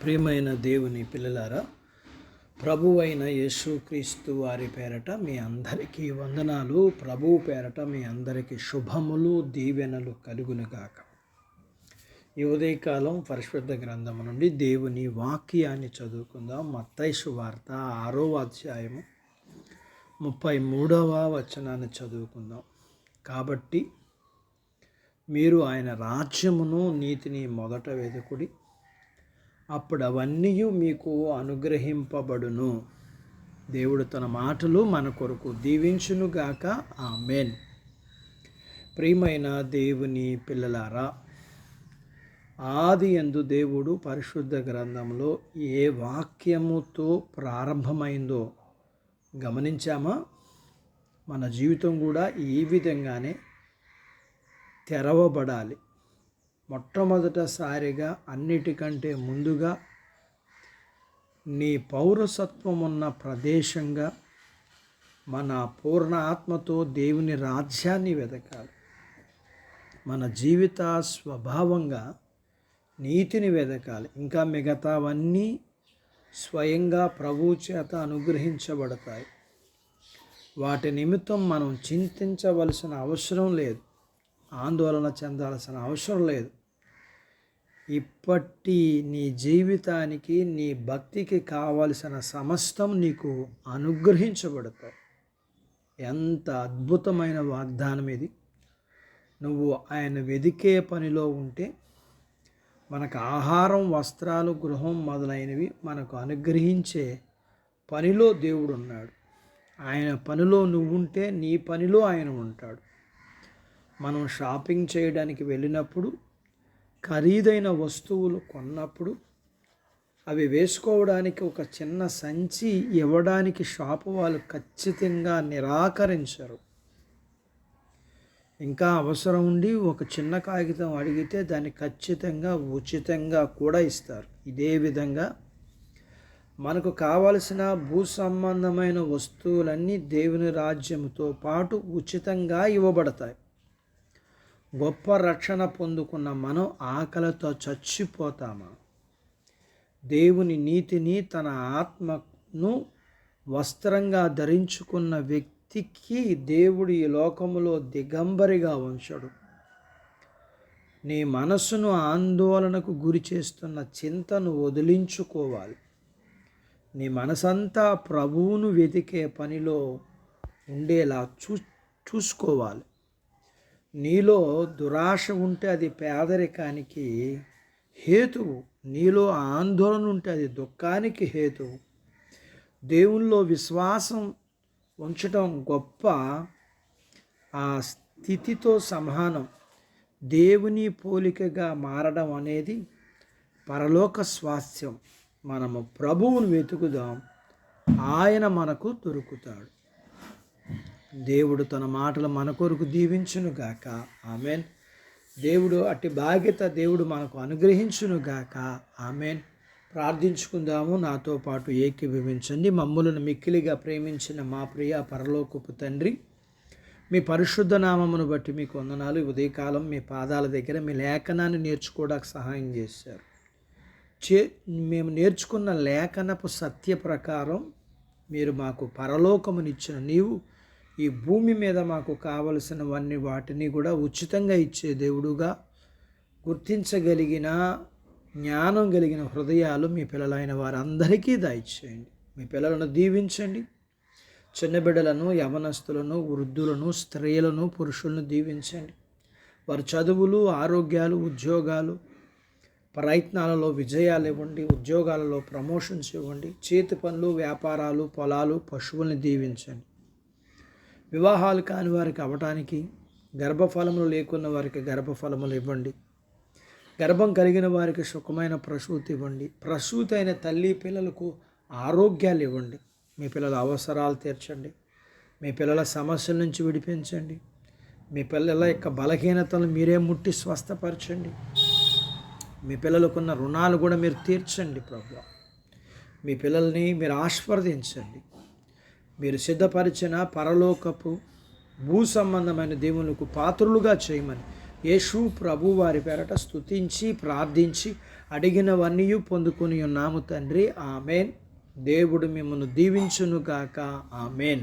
ప్రియమైన దేవుని పిల్లలారా, ప్రభువైన యేసుక్రీస్తు వారి పేరట మీ అందరికీ వందనాలు. ప్రభువు పేరట మీ అందరికీ శుభములు, దీవెనలు కలుగునుగాక. ఈ ఉదయకాలం పరిశుద్ధ గ్రంథము నుండి దేవుని వాక్యాన్ని చదువుకుందాం. మత్తయి సువార్త 6వ అధ్యాయము 33వ వచనాన్ని చదువుకుందాం. కాబట్టి మీరు ఆయన రాజ్యమును నీతిని మొదట వెదుకుడి, అప్పుడు అవన్నీ మీకు అనుగ్రహింపబడును. దేవుడు తన మాటలు మన కొరకు దీవించునుగాక. ఆమేన్. ప్రియమైన దేవుని పిల్లలారా, ఆదియందు దేవుడు పరిశుద్ధ గ్రంథంలో ఏ వాక్యముతో ప్రారంభమైందో గమనించామా? మన జీవితం కూడా ఈ విధంగానే తెరవబడాలి. మొట్టమొదటిసారిగా అన్నిటికంటే ముందుగా నీ పౌరసత్వం ఉన్న ప్రదేశంగా మన పూర్ణ ఆత్మతో దేవుని రాజ్యాన్ని వెతకాలి. మన జీవిత స్వభావంగా నీతిని వెతకాలి. ఇంకా మిగతావన్నీ స్వయంగా ప్రభువు చేత అనుగ్రహించబడతాయి. వాటి నిమిత్తం మనం చింతించవలసిన అవసరం లేదు, ఆందోళన చెందాల్సిన అవసరం లేదు. ఇప్పటి నీ జీవితానికి, నీ భక్తికి కావలసిన సమస్తం నీకు అనుగ్రహించబడతాయి. ఎంత అద్భుతమైన వాగ్దానం ఇది! నువ్వు ఆయన వెదికే పనిలో ఉంటే మనకు ఆహారం, వస్త్రాలు, గృహం మొదలైనవి మనకు అనుగ్రహించే పనిలో దేవుడు ఉన్నాడు. ఆయన పనిలో నువ్వు ఉంటే నీ పనిలో ఆయన ఉంటాడు. మనం షాపింగ్ చేయడానికి వెళ్ళినప్పుడు, ఖరీదైన వస్తువులు కొన్నప్పుడు అవి వేసుకోవడానికి ఒక చిన్న సంచి ఇవ్వడానికి షాపు వాళ్ళు ఖచ్చితంగా నిరాకరించరు. ఇంకా అవసరం ఉండి ఒక చిన్న కాగితం అడిగితే దాన్ని ఖచ్చితంగా ఉచితంగా కూడా ఇస్తారు. ఇదే విధంగా మనకు కావలసిన భూ సంబంధమైన వస్తువులన్నీ దేవుని రాజ్యంతో పాటు ఉచితంగా ఇవ్వబడతాయి. గొప్ప రక్షణ పొందుకున్న మనం ఆకలితో చచ్చిపోతామా? దేవుని నీతిని తన ఆత్మను వస్త్రంగా ధరించుకున్న వ్యక్తికి దేవుడు ఈ లోకములో దిగంబరిగా ఉంచడు. నీ మనసును ఆందోళనకు గురి చేస్తున్న చింతను వదిలించుకోవాలి. నీ మనసంతా ప్రభువును వెతికే పనిలో ఉండేలా చూసుకోవాలి. నీలో దురాశ ఉంటే అది పేదరికానికి హేతువు. నీలో ఆందోళన ఉంటే అది దుఃఖానికి హేతువు. దేవునిలో విశ్వాసం ఉంచడం గొప్ప ఆ స్థితితో సమానం. దేవుని పోలికగా మారడం అనేది పరలోక స్వాస్థ్యం. మనము ప్రభువును వెతుకుదాం, ఆయన మనకు దొరుకుతాడు. దేవుడు తన మాటలు మన కొరకు దీవించునుగాక. ఆమెన్. దేవుడు అట్టి బాధ్యత దేవుడు మనకు అనుగ్రహించునుగాక. ఆమెన్. ప్రార్థించుకుందాము. నాతో పాటు ఏకీభవించండి. మమ్ములను మిక్కిలిగా ప్రేమించిన మా ప్రియ పరలోకపు తండ్రి, మీ పరిశుద్ధ నామమును బట్టి మీకు వందనాలు. ఉదయకాలం మీ పాదాల దగ్గర మీ లేఖనాన్ని నేర్చుకోవడానికి సహాయం చేశారు. మేము నేర్చుకున్న లేఖనపు సత్య ప్రకారం మీరు మాకు పరలోకమునిచ్చిన నీవు ఈ భూమి మీద మాకు కావలసినవన్నీ వాటిని కూడా ఉచితంగా ఇచ్చే దేవుడుగా గుర్తించగలిగిన జ్ఞానం కలిగిన హృదయాలు మీ పిల్లలైన వారందరికీ దయచేయండి. మీ పిల్లలను దీవించండి. చిన్న బిడ్డలను, యవనస్తులను, వృద్ధులను, స్త్రీలను, పురుషులను దీవించండి. వారి చదువులు, ఆరోగ్యాలు, ఉద్యోగాలు, ప్రయత్నాలలో విజయాలు ఇవ్వండి. ఉద్యోగాలలో ప్రమోషన్స్ ఇవ్వండి. చేతి పనులు, వ్యాపారాలు, పొలాలు, పశువుల్ని దీవించండి. వివాహాలు కాని వారికి అవ్వటానికి, గర్భఫలములు లేకున్న వారికి గర్భఫలములు ఇవ్వండి. గర్భం కలిగిన వారికి సుఖమైన ప్రసూతి ఇవ్వండి. ప్రసూతి అయిన తల్లి పిల్లలకు ఆరోగ్యాలు ఇవ్వండి. మీ పిల్లల అవసరాలు తీర్చండి. మీ పిల్లల సమస్యల నుంచి విడిపించండి. మీ పిల్లల యొక్క బలహీనతలను మీరే ముట్టి స్వస్థపరచండి. మీ పిల్లలకున్న రుణాలు కూడా మీరు తీర్చండి ప్రభువా. మీ పిల్లల్ని మీరు ఆశీర్వదించండి. మీరు సిద్ధపరిచిన పరలోకపు భూ సంబంధమైన దేవునికి పాత్రులుగా చేయమని యేసు ప్రభు వారి పేరట స్తుతించి ప్రార్థించి అడిగినవన్నీ పొందుకొని ఉన్నాము తండ్రి. ఆమెన్. దేవుడు మిమ్మల్ని దీవించునుగాక. ఆమెన్.